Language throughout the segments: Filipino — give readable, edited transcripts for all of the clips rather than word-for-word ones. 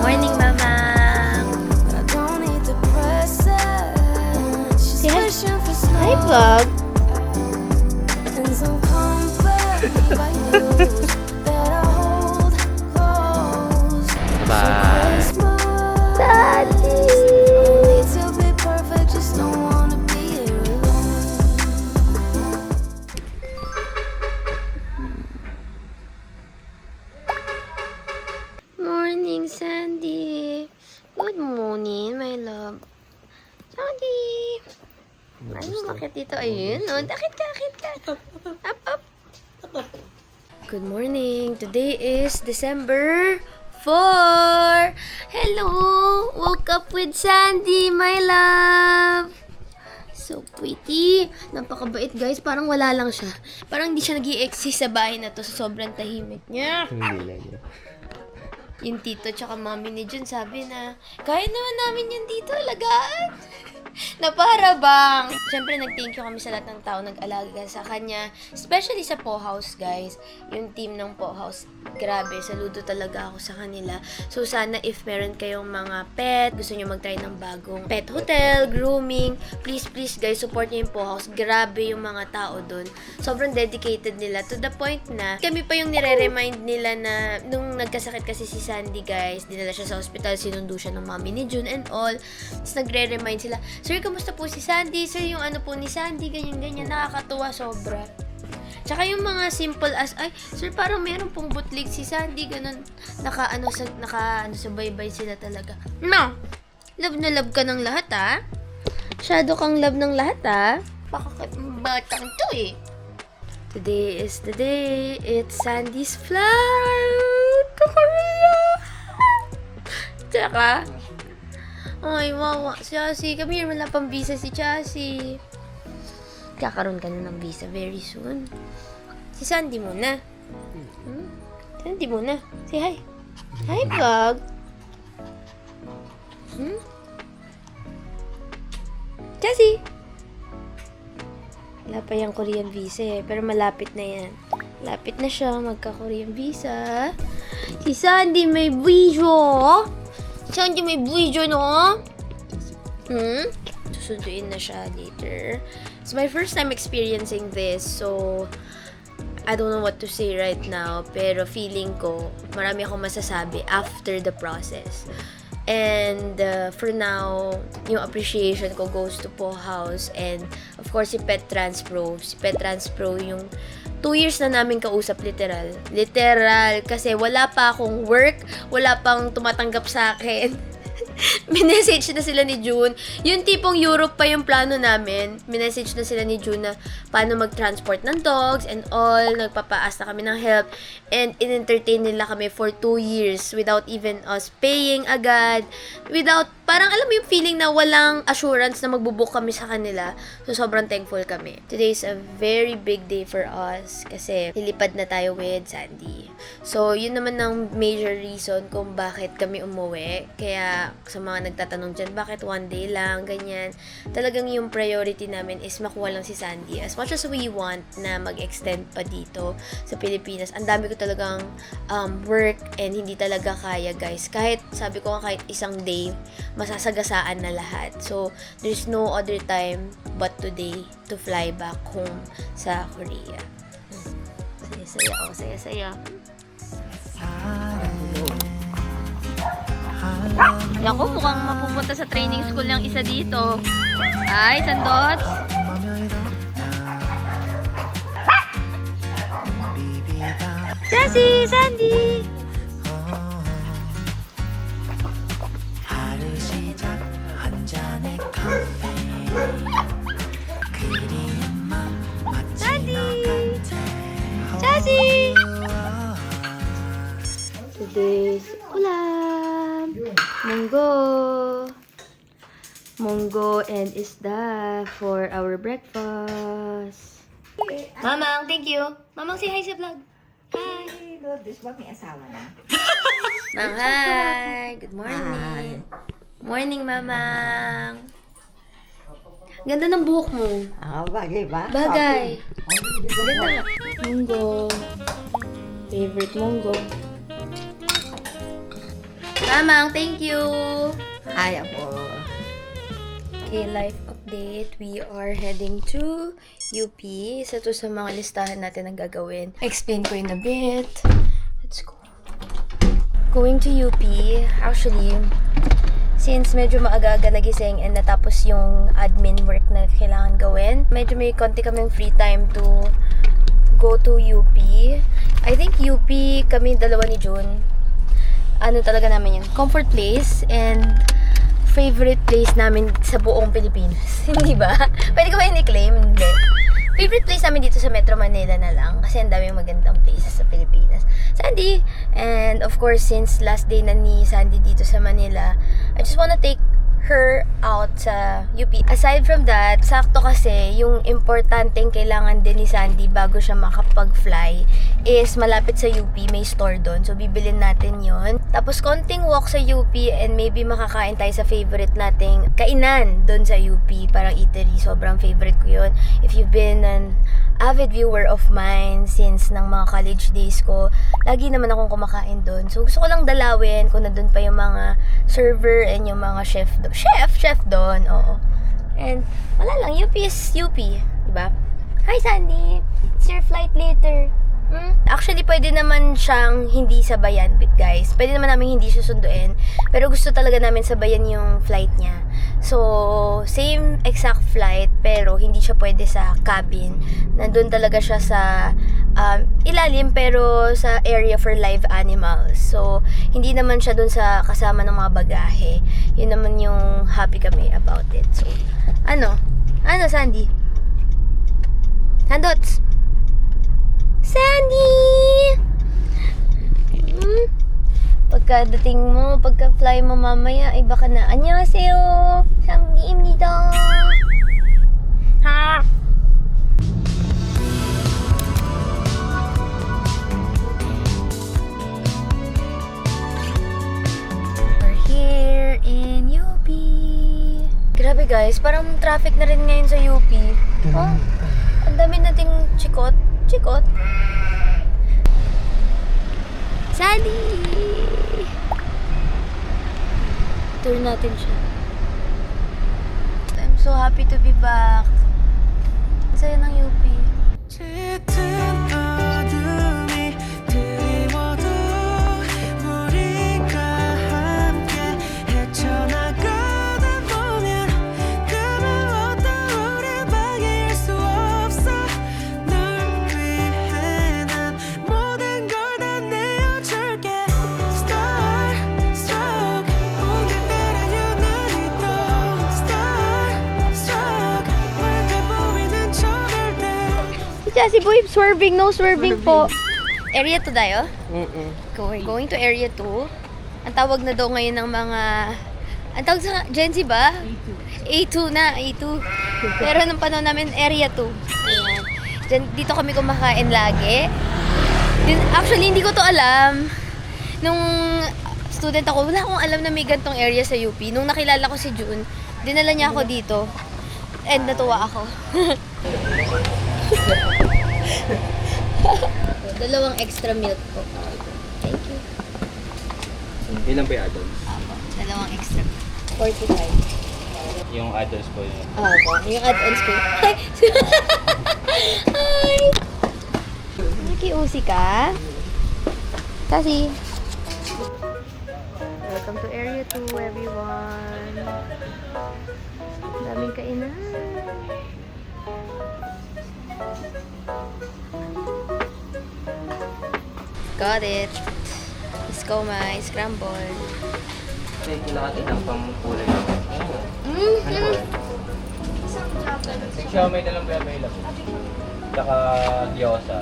Morning, Mama. Say hi. Hi, vlog. Bye. Daddy. Morning, Sandy. Good morning, my love. Sandy. Ano, bakit dito? Ayun, no? Akit ka. Up, up. Good morning. Today is December 4. Hello. Woke up with Sandy, my love. So pretty. Napakabait, guys. Parang wala lang siya. Parang hindi siya nag-i-exist sa bahay na to sa sobrang tahimik niya. Hindi lang yun. Yung tito tsaka mami ni Jun sabi na, kaya naman namin yan dito, alagaan. Na para bang. Siyempre, nag-thank you kami sa lahat ng tao nag-alaga sa kanya. Especially sa Po House, guys. Yung team ng Po House, grabe, saludo talaga ako sa kanila. So, sana if meron kayong mga pet, gusto nyo mag-try ng bagong pet hotel, grooming, please, guys, support nyo yung Po House. Grabe yung mga tao dun. Sobrang dedicated nila to the point na kami pa yung nire-remind nila na nung nagkasakit kasi si Sandy, guys, dinala siya sa hospital, sinundo siya ng mami ni Jun and all. Tapos nagre-remind sila, Sir, kamusta po si Sandy? Sir, yung ano po ni Sandy, ganyan. Nakakatuwa sobra. Tsaka yung mga simple as, ay, sir, parang meron pong bootleg si Sandy, ganun. Naka sa baybay sila talaga. No! Love na love ka ng lahat, ha? Shadow kang love ng lahat, ha? Batang to, eh. Today is the day. It's Sandy's flight to Korea. Tsaka, ay, wawa. Chassis, come here. Wala pang visa si Chassis. Kakaroon ka na ng visa very soon. Si Sandy muna. Sandy muna. Say hi. Hi, vlog. Chassis. Wala pa yung Korean visa eh. Pero malapit na yan. Malapit na siya magka-Korean visa. Si Sandy may visa. Sandy may video, no? Susunduin na siya later. It's my first time experiencing this, so I don't know what to say right now, pero feeling ko marami akong masasabi after the process. And for now, yung appreciation ko goes to Po House and of course si Pet Trans Pro. Si Pet Trans Pro yung 2 years na namin kausap, literal. Literal. Kasi wala pa akong work, wala pang tumatanggap sa akin. Minessage na sila ni June. Yung tipong Europe pa yung plano namin. Minessage na sila ni June na paano mag-transport ng dogs and all. Nagpapaas na kami ng help. And in-entertain nila kami for 2 years without even us paying agad. Without, parang alam mo yung feeling na walang assurance na magbubook kami sa kanila. So, sobrang thankful kami. Today is a very big day for us kasi lilipad na tayo with Sandy. So, yun naman ang major reason kung bakit kami umuwi. Kaya, sa mga nagtatanong dyan, bakit one day lang, ganyan. Talagang yung priority namin is makuha lang si Sandy. As much as we want na mag-extend pa dito sa Pilipinas, ang dami ko talagang work and hindi talaga kaya, guys. Kahit, sabi ko kahit isang day, masasagasaan na lahat. So, there's no other time but today to fly back home sa Korea. Saya-saya ako, saya-saya. Naku, mukhang mapupunta sa training school ng isa dito. Ay, Sandots. Jessie, Sandy. Sandy. Jessie. Today's ulam. Munggo and isda for our breakfast. Mamang, thank you. Mamang, say hi sa vlog. Hi. Lourdes ba may asawa na? Mang, hi. Good morning. Morning, Mamang. Ganda ng buhok mo. Bagay ba? Bagay. Ganda. Munggo. Favorite munggo. Mamang, thank you! Kaya po. Okay, life update. We are heading to UP. Isa to sa mga listahan natin ang gagawin. Explain ko in a bit. Let's go. Going to UP. Actually, since medyo maaga-aga nagising and natapos yung admin work na kailangan gawin, medyo may konti kaming free time to go to UP. I think UP, kami dalawa ni June, ano talaga namin yun, comfort place and favorite place namin sa buong Pilipinas. Hindi ba? Pwede ko ba yun i-claim? Hindi. Favorite place namin dito sa Metro Manila na lang kasi ang daming magandang places sa Pilipinas. Sandy! And of course, since last day na ni Sandy dito sa Manila, I just wanna take her out sa UP. Aside from that, sakto kasi yung importanteng kailangan din ni Sandy bago siya makapag-fly is malapit sa UP, may store doon. So, bibilin natin yon. Tapos, konting walk sa UP and maybe makakain tayo sa favorite nating kainan doon sa UP. Parang eatery. Sobrang favorite ko yun. If you've been an avid viewer of mine since ng mga college days ko, lagi naman akong kumakain doon. So, gusto ko lang dalawin kung nandun pa yung mga server and yung mga chef doon. Oo. And, wala lang. UP is UP. Diba? Hi, Sandy! It's your flight later. Actually, pwede naman siyang hindi sabayan, guys. Pwede naman namin hindi susunduin. Pero gusto talaga namin sabayan yung flight niya. So, same exact flight, pero hindi siya pwede sa cabin. Nandun talaga siya sa ilalim, pero sa area for live animals. So, hindi naman siya dun sa kasama ng mga bagahe. Yun naman yung happy kami about it. So, ano? Ano, Sandy? Sandots? Sandy! Pagkadating mo, pagka-fly mo mamaya, iba ka na. Annyeonghaseyo! Sandy입니다! Ha! We're here in UP. Grabe guys, parang traffic na rin ngayon sa UP. Oh, ang dami nating chikot. Sandy! Tour natin siya. I'm so happy to be back. Ang saya ng UP. Si Boy, swerving, no swerving po. Area 2 tayo? We're going to area 2. Ang tawag na daw ngayon ng mga... Ang tawag sa Gen Z ba? A2 na, A2. Pero nung panahon namin, area 2. Ayan. Dito kami kumakain lagi. Actually, hindi ko to alam. Nung student ako, wala akong alam na may gantong area sa UP. Nung nakilala ko si June, dinala niya ako dito. And natuwa ako. Dalawang extra milk po. Thank you. Ilan ba yung add-ons? Dalawang extra milk. 45. Yung add-ons po yun. Opo. Yung add-ons ko. Hi! Hi! Nakiusi ka? Kasi. Welcome to area 2, everyone. Daming kainan. Got it. Let's go, my scramble. Yung lahat ng pang-kulay. Ano po yan? Yung Xiaomi na lang ba available? Tsaka gyoza.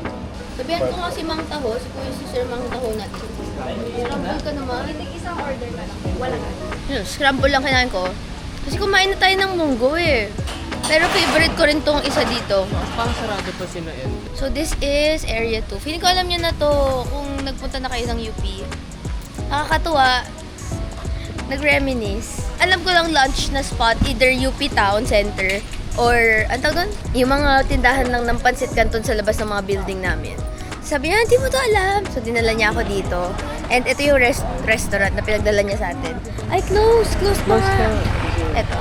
Sabihan ko nga si Mang Taho, si Sir Mang Taho natin. Scramble ka naman. Isang order ka lang. Wala ka. Scramble lang kailangan ko. Kasi kumain na tayo ng munggo eh. Pero favorite ko rin tong isa dito. Parang sarado pa si Noel. So this is area 2. Feeling ko alam nyo na to kung nagpunta na kayo ng UP. Nakakatuwa. Nag-reminisce. Alam ko lang lunch na spot, either UP Town Center or, ang tawag doon? Yung mga tindahan lang ng Pansit Canton sa labas ng mga building namin. Sabi niya, hindi mo to alam. So dinala niya ako dito. And ito yung restaurant na pinagdala niya sa atin. Ay, close pa nga. Ito.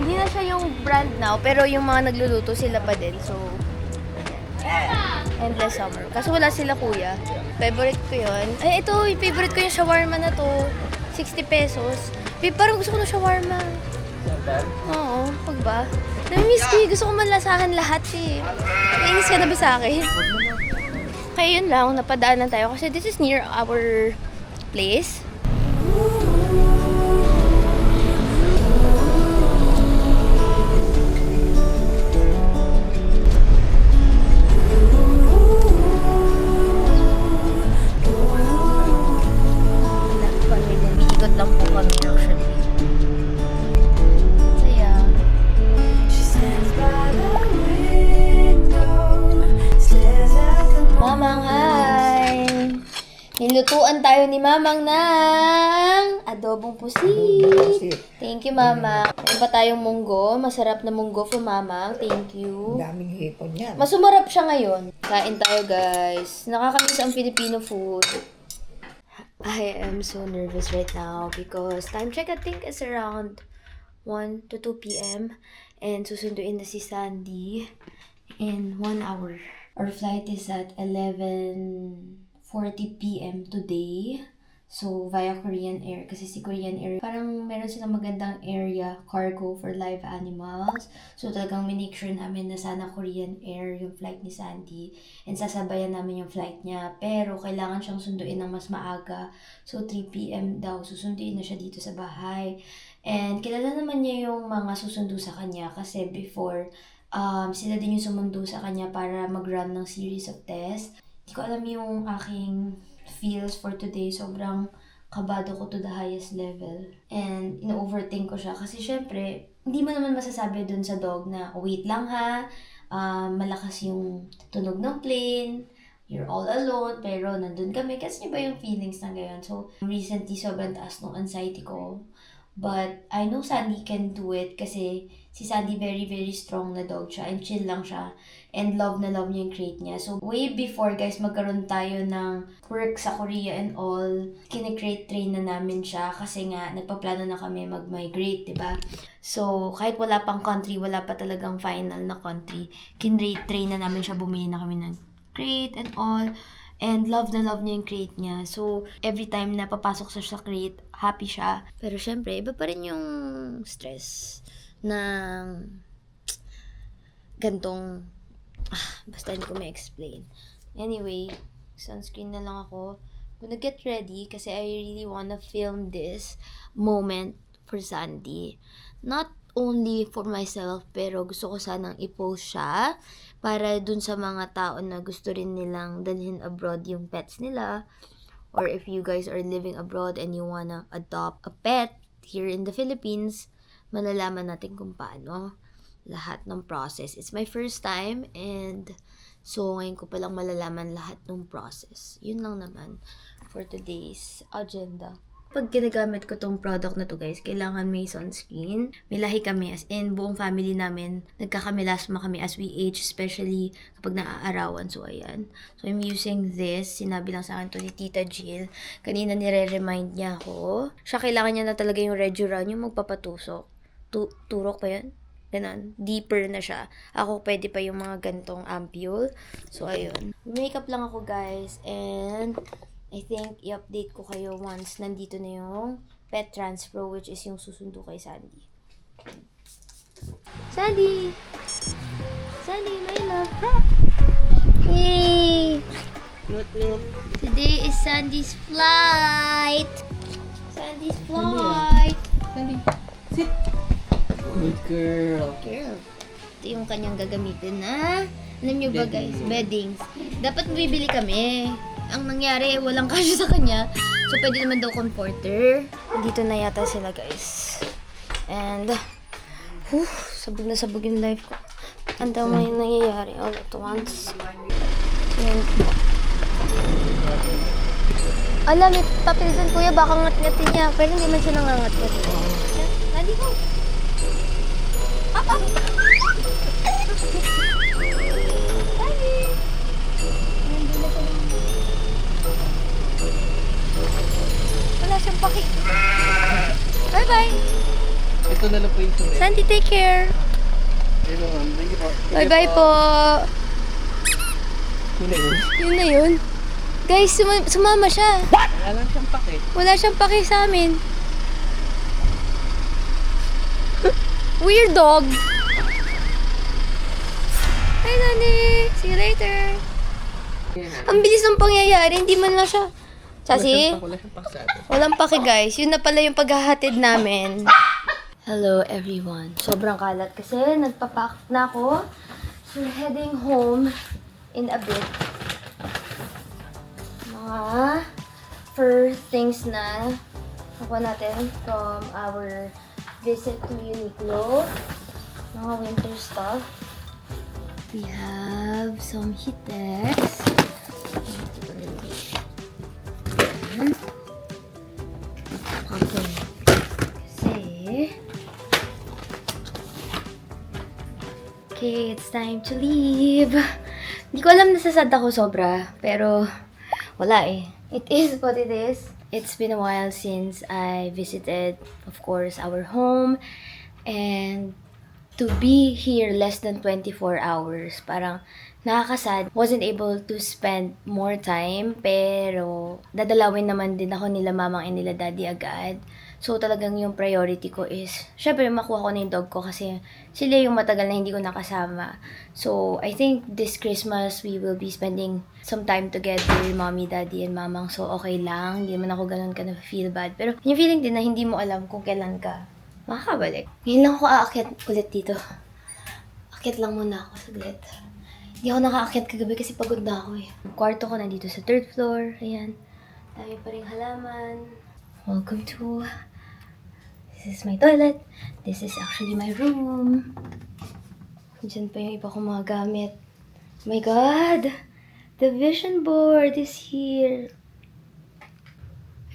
Hindi na siya yung brand now, pero yung mga nagluluto sila pa din. So, Endless Summer. Kaso wala sila kuya. Favorite ko yun. Ay, ito, yung favorite ko yung shawarma na to. 60 pesos. Parang gusto ko ng shawarma. Oo, pag ba? Namiss ko, gusto ko manlasahan lahat eh. Nainis ka na ba sa akin? Kaya yun lang, napadaanan tayo kasi this is near our place. Ikot lang po kami actually. Saya. Mamang, hi! Nilutuan tayo ni Mamang ng adobong pusit. Thank you, Mama. Meron pa tayong munggo. Masarap na munggo for Mamang. Thank you. Daming hipon yan. Mas sumarap siya ngayon. Kain tayo, guys. Nakakamiss ang Filipino food. I am so nervous right now because time check I think is around 1 to 2 p.m. And susunduin na si Sandy in 1 hour. Our flight is at 11:40 p.m. today. So, via Korean Air. Kasi si Korean Air, parang meron silang magandang area, cargo for live animals. So, talagang minake sure namin na sana Korean Air yung flight ni Sandy. And sasabayan namin yung flight niya. Pero, kailangan siyang sunduin ng mas maaga. So, 3 p.m. daw, susunduin na siya dito sa bahay. And, kilala naman niya yung mga susundo sa kanya. Kasi before, sila din yung sumundo sa kanya para mag-run ng series of tests. Hindi ko alam yung aking feels for today. Sobrang kabado ko to the highest level. And ino-overthink ko siya. Kasi syempre, hindi mo naman masasabi dun sa dog na, wait lang ha, malakas yung tunog ng plane, you're all alone, pero nandun kami. Kasi niyo ba yung feelings na gayon? So, recently, sobrang taas ng anxiety ko. But, I know Sandy can do it kasi si Sandy very, very strong na dog siya and chill lang siya. And love na love niya yung crate niya. So, way before, guys, magkaroon tayo ng work sa Korea and all, kine-crate train na namin siya kasi nga, nagpaplano na kami mag-migrate, diba? So, kahit wala pang country, wala pa talagang final na country, kin-rate train na namin siya, bumili na kami ng crate and all. And love na love niya yung crate niya. So, every time na papasok siya sa crate, happy siya. Pero syempre, iba pa rin yung stress ng gantong, basta hindi ko ma-explain. Anyway, sunscreen na lang ako. Gonna get ready kasi I really wanna film this moment for Sandy. Not only for myself, pero gusto ko sanang i-post siya para dun sa mga tao na gusto rin nilang dalhin abroad yung pets nila. Or if you guys are living abroad and you wanna adopt a pet here in the Philippines, malalaman natin kung paano lahat ng process. It's my first time and so ngayon ko palang malalaman lahat ng process. Yun lang naman for today's agenda. Pag ginagamit ko tong product na to guys, kailangan may sunscreen. May lahi kami as in buong family namin. Nagkakamilasma kami as we age, especially kapag naaarawan. So ayan. So I'm using this. Sinabi lang sa akin to ni Tita Jill. Kanina nire-remind niya ako. Siya kailangan niya na talaga yung Reduran, yung magpapatusok. Turok pa yan? Ganun. Deeper na siya. Ako pwede pa yung mga gantong ampule. So ayun. Makeup lang ako guys. And I think i-update ko kayo once nandito na yung Pet Transpro, which is yung susundo kay Sandy. Sandy! Sandy, my love! Hey! Today is Sandy's flight! Sandy's flight! Sandy, sit. Good girl. Girl. Ito yung kanyang gagamitin na, alam nyo ba guys, beddings. Dapat bibili kami. Ang nangyari, walang kasya sa kanya. So, pwede naman daw comforter. Dito na yata sila, guys. And, sabog na sabog yung life ko. Ang dami yung nangyayari all at once. And, alam, papilisan kuya, baka ngat-ngatin niya. Pero hindi man siya nangangat-ngat. Nandi ko. Papa! paki... Bye-bye! Ito na lang po yung sunod. Sandy, take care! Ito ma'am, thank you po. Bye-bye po! Yun na yun. Yun na yun. Guys, sumama siya. Wala lang siyang pake. Wala siyang paki sa amin. Weird dog. Hi, Sandy! See you later! Ang bilis ng pangyayari, hindi man lang siya. Sasi? Wala siyang pake sa atin. Walang paki guys. Yun na pala yung paghahatid namin. Hello everyone. Sobrang kalat kasi nagpapack na ako. So we're heading home in a bit. Mga first things na nakuha natin from our visit to Uniqlo. Mga winter stuff. We have some Heatex. Okay. Kasi... Okay, it's time to leave. Hindi ko alam nasasad ako sobra, pero wala eh. It is what it is. It's been a while since I visited, of course, our home. And to be here less than 24 hours, parang nakakasad. Wasn't able to spend more time, pero dadalawin naman din ako nila mamang and nila daddy agad. So talagang yung priority ko is, syempre makuha ko na yung dog ko kasi sila yung matagal na hindi ko nakasama. So I think this Christmas we will be spending some time together, mommy, daddy, and mamang. So okay lang, hindi naman ako ganun ka na feel bad. Pero yung feeling din na hindi mo alam kung kailan ka makakabalik. Ngayon lang ako aakyat ulit dito. Akyat lang muna ako saglit. Hindi ako nakaakyat kagabi kasi pagod na ako eh. Yung kwarto ko nandito sa 3rd floor. Ayan. Dami pa rin halaman. Welcome to... This is my toilet. This is actually my room. Diyan pa yung iba kong mga gamit. Oh my God! The vision board is here.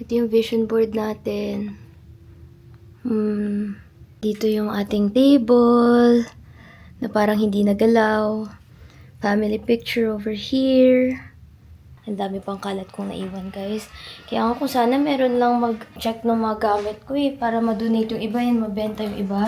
Ito yung vision board natin. Dito yung ating table na parang hindi nagalaw. Family picture over here. Ang dami pang kalat kong naiwan, guys. Kaya nga kung sana meron lang mag-check ng mga gamit ko eh, para ma-donate yung iba yan, mabenta yung iba.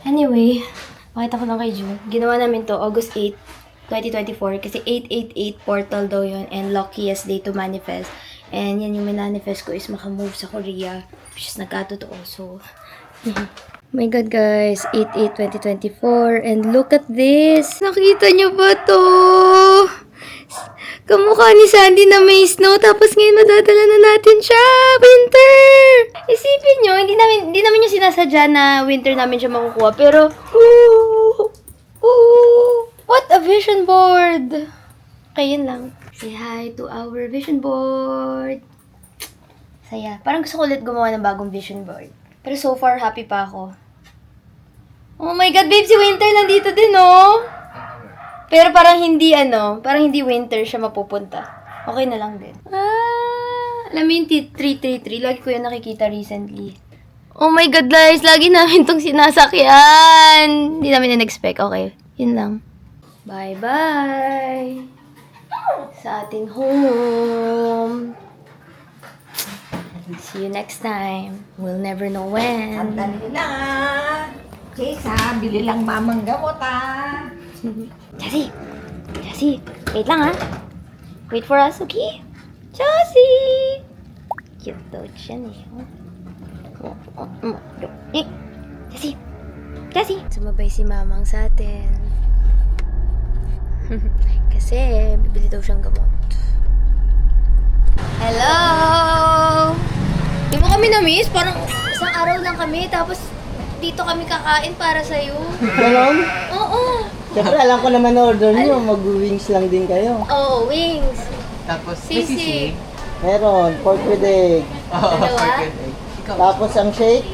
Anyway, makita ko lang kay June. Ginawa namin to August 8, 2024 kasi 888 portal daw yun and luckiest day to manifest. And yan yung manifest ko is makamove sa Korea, which is nagkatotoo. So, my God, guys. 8/8/2024. And look at this. Nakita nyo ba to? Kamukha ni Sandy na may snow. Tapos ngayon madadala na natin siya. Winter! Isipin nyo, hindi namin yung sinasadya na winter namin siya makukuha. Pero, what a vision board! Okay, yun lang. Say hi to our vision board. Saya. Parang gusto ko ulit gumawa ng bagong vision board. Pero so far, happy pa ako. Oh my God, babe, si Winter nandito din, oh. Pero parang hindi, parang hindi winter siya mapupunta. Okay na lang din. Alam mo yung 333, lagi ko yan nakikita recently. Oh my God, guys, lagi namin tong sinasakyan. Hindi namin in-expect. Okay, yun lang. Bye-bye. Sa ating home. See you next time. We'll never know when. Sandali na. Chesa, bili lang mamang gamot ah. Jessie, wait lang ha. Wait for us, okay? Jessie! Cute daw siya eh. Jessie! Sumabay si Mamang sa atin. Kasi, bibili daw siyang gamot. Hello! Di mo kami na-miss? Parang isang araw lang kami, tapos dito kami kakain para sa'yo. Ganon? Oo. Siyempre, alam ko naman order nyo, mag-wings lang din kayo. Oo, wings. Tapos, Sisig. Meron, pork with egg. Oo, Dalawa? forget it. Ikaw. Tapos ang shake,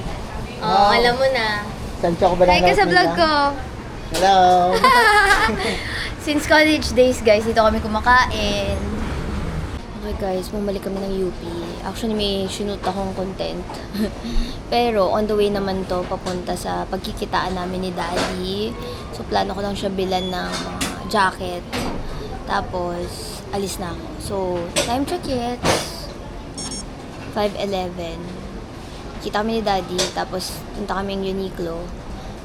Oo, alam mo na. sancho ko ba Hi ka sa vlog ko. Hello! Since college days, guys, dito kami kumakain. Okay, guys, bumalik kami ng UP. Actually, may sinut akong content. Pero, on the way naman to, papunta sa pagkikitaan namin ni Daddy. So, plano ko lang siya bilan ng jacket. Tapos, alis na ako. So, time check it. 5:11. kita kami ni Daddy, tapos punta kami ng Uniqlo,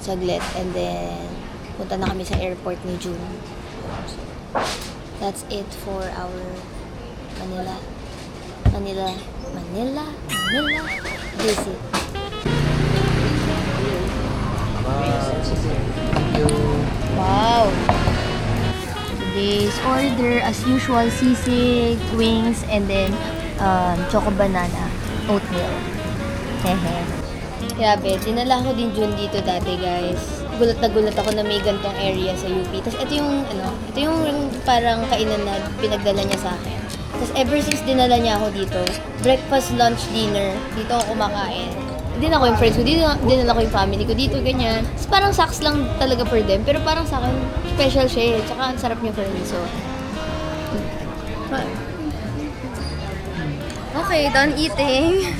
saglit, and then punta na kami sa airport ni June. That's it for our Manila visit. Wow! Today's order, as usual, sisig, wings, and then choco banana, oatmeal. Hehe. Grabe, dinala ko din June dito dati, guys. Gulat na gulat ako na may gantong area sa UP. Tapos ito yung parang kainan na pinagdala niya sa akin. Tapos ever since dinala niya ako dito, breakfast, lunch, dinner, dito ako kumakain. Dinala ko yung friends ko, dinala ko yung family ko dito, ganyan. Tapos parang saks lang talaga for them, pero parang sa akin, special siya eh. Tsaka ang sarap niya for me, so. Okay, done eating.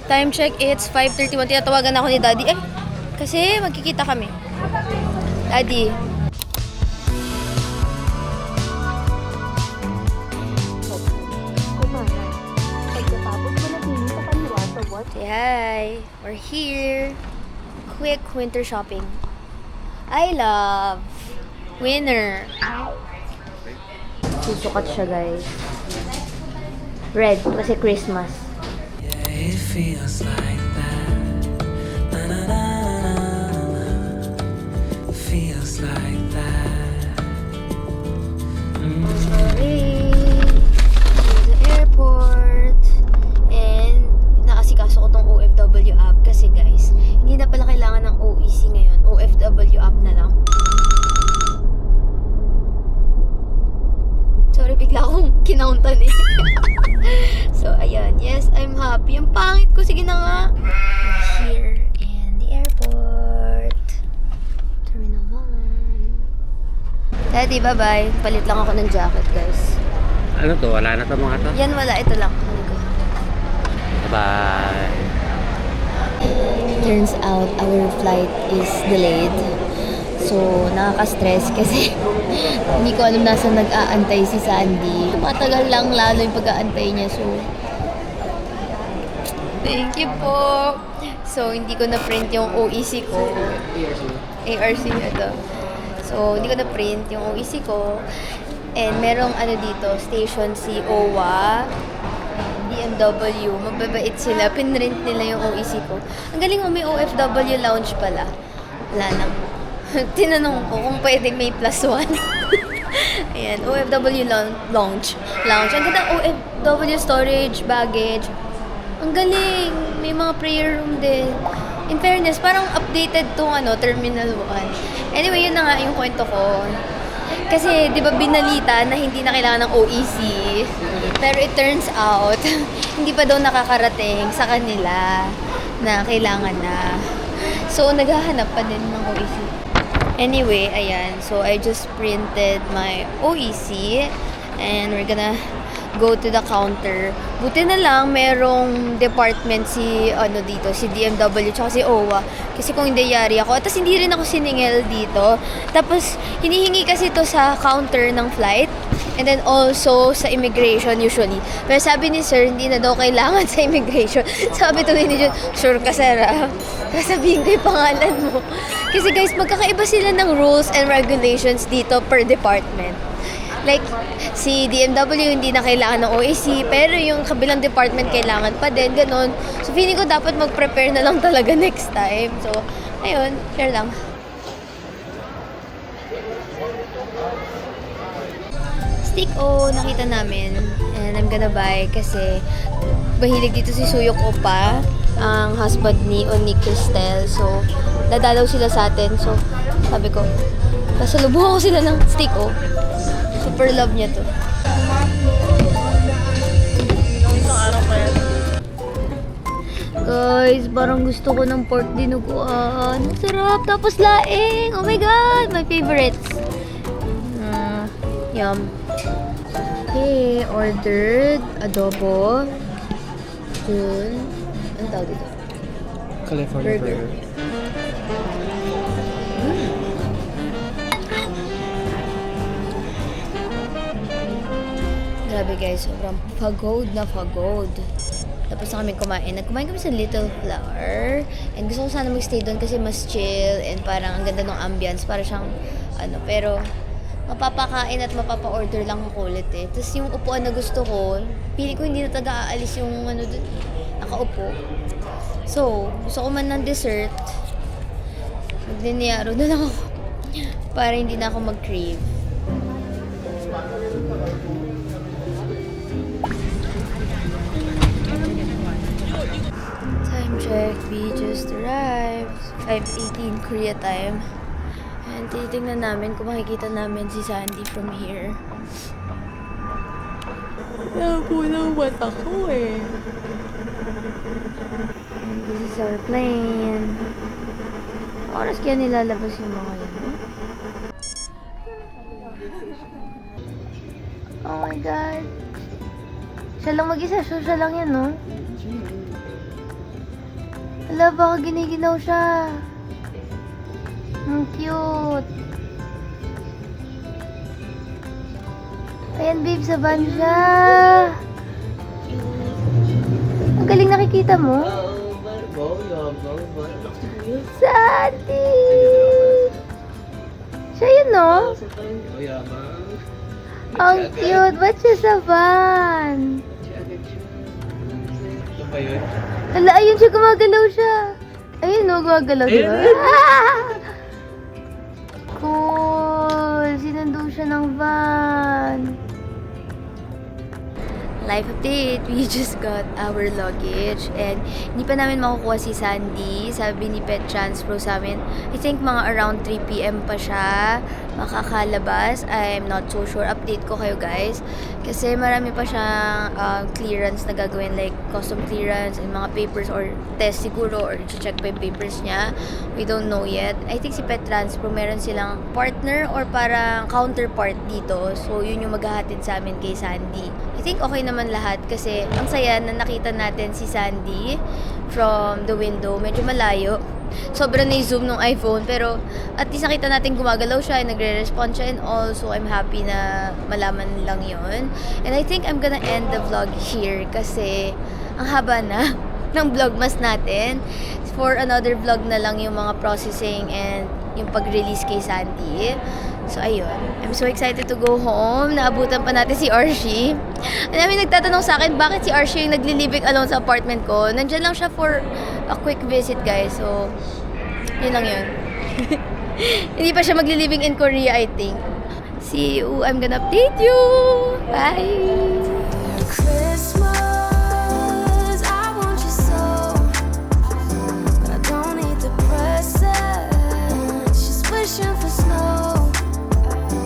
Time check, it's 5:31. Tinatawagan ako ni Daddy. Kasi magkikita kami. Daddy. Say hi. We're here. Quick winter shopping. I love winter. Susukat siya, guys. Red, kasi Christmas. It feels like that. Na, na, na, na, na. It feels like that. Sorry. To the airport. And nakasikaso ko tong OFW app kasi, guys, hindi na pala kailangan ng OEC ngayon. OFW app na lang. Sorry, bigla akong kinauntan eh. So, ayan. Yes, I'm happy. Ang pangit ko. Sige na nga. We're here in the airport. Terminal 1. Daddy, bye-bye. Palit lang ako ng jacket, guys. Ano to? Wala na to mga to? Yan, wala. Ito lang. Ano ko? Bye! Turns out, our flight is delayed. So, nakaka-stress kasi hindi ko alam nasa nag-aantay si Sandy. Matagal lang lalo yung pag-aantay niya. So, thank you po. So, hindi ko na-print yung OEC ko. ARC ito. So, hindi ko na-print yung OEC ko. And merong dito, station si OWA, BMW, mababait sila. Pinrint nila yung OEC ko. Ang galing may OFW lounge pala. Wala na. Tinanong ko kung pwede may +1. Ayan, OFW lounge. Ang ganda, OFW storage, baggage. Ang galing. May mga prayer room din. In fairness, parang updated tong Terminal 1. Anyway, yun na nga yung kwento ko. Kasi, di ba binalita na hindi na kailangan ng OEC. Pero it turns out, hindi pa daw nakakarating sa kanila na kailangan na. So, naghahanap pa din ng OEC. Anyway, ayan. So, I just printed my OEC and we're gonna go to the counter. Buti na lang merong department si dito, si DMW tsaka si OWA. Kasi kung hindi yari ako. Tapos hindi rin ako siningil dito. Tapos hinihingi kasi to sa counter ng flight. And then also sa immigration usually. Pero sabi ni sir, hindi na daw kailangan sa immigration. Sabi to ni Jun, sure ka sir ah. Sasabihin ko yung pangalan mo. Kasi guys, magkakaiba sila ng rules and regulations dito per department. Like, si DMW hindi na kailangan ng OAC, pero yung kabilang department kailangan pa din, ganun. So, feeling ko dapat mag-prepare na lang talaga next time. So, ayun, share lang. Stick O, nakita namin. And I'm gonna buy kasi mahilig dito si Suyok Opa, ang husband ni Oni Cristel. So, dadalaw sila sa atin. So, sabi ko, pasalubungan ko sila ng Stick O. Super love niya to. Guys, parang gusto ko ng pork dinuguan. Ang sarap. Tapos laing. Oh my God. My favorites. Yum. Okay, ordered adobo. Dun. Anong tawag dito? California burger. Grabe guys, sobrang pagod na pagod. Tapos na kami kumain. Nagkumain kami sa Little Flower. And gusto ko sana magstay doon kasi mas chill and parang ang ganda ng ambience. Para siyang, pero mapapakain at mapapa-order lang ako ulit eh. Tapos yung upuan na gusto ko, pili ko hindi na taga aalis yung doon, nakaupo. So, gusto ko man ng dessert. Magdiniyaro na lang ako. Para hindi na ako mag-crave. Time check, we just arrived. 5:18 Korea time. And titingnan namin kung makikita namin si Sandy from here. Labo ng mata ko eh. And this is our plane. Oras kaya nilalabas yung mga yun. Oh my God. Siya lang mag-isa. Siya lang yan, no? Hala, baka giniginaw siya. Ang cute. Ayan, babe, sa van siya. Ang galing nakikita mo. Sandy! Siya yun, no? Ang cute. Ba't siya sa van? Hala, ayun siya. Gumagalaw siya. Ayun, no? Gumagalaw siya. Cool. Sinundo siya ng van. Life update, we just got our luggage and hindi pa namin makukuha si Sandy. Sabi ni Pet Transpro sa amin, I think mga around 3 PM pa siya makakalabas. I'm not so sure. Update ko kayo guys. Kasi marami pa siyang clearance na gagawin, like custom clearance and mga papers or test siguro or check pa yung papers niya. We don't know yet. I think si Pet Transpro meron silang partner or parang counterpart dito. So yun yung maghahatid sa amin kay Sandy. I think okay naman lahat kasi ang saya na nakita natin si Sandy from the window. Medyo malayo. Sobrang na-zoom ng iPhone pero at least nakita natin gumagalaw siya and nagre-respond siya and all. So I'm happy na malaman lang yon. And I think I'm gonna end the vlog here kasi ang haba na ng vlogmas natin. For another vlog na lang yung mga processing and yung pag-release kay Sandy. So, ayun. I'm so excited to go home. Naabutan pa natin si Archie. Ang dami nagtatanong sa akin, bakit si Archie yung nagli-living alone sa apartment ko? Nandyan lang siya for a quick visit, guys. So, yun lang yun. Hindi pa siya magli-living in Korea, I think. See you. I'm gonna update you. Bye!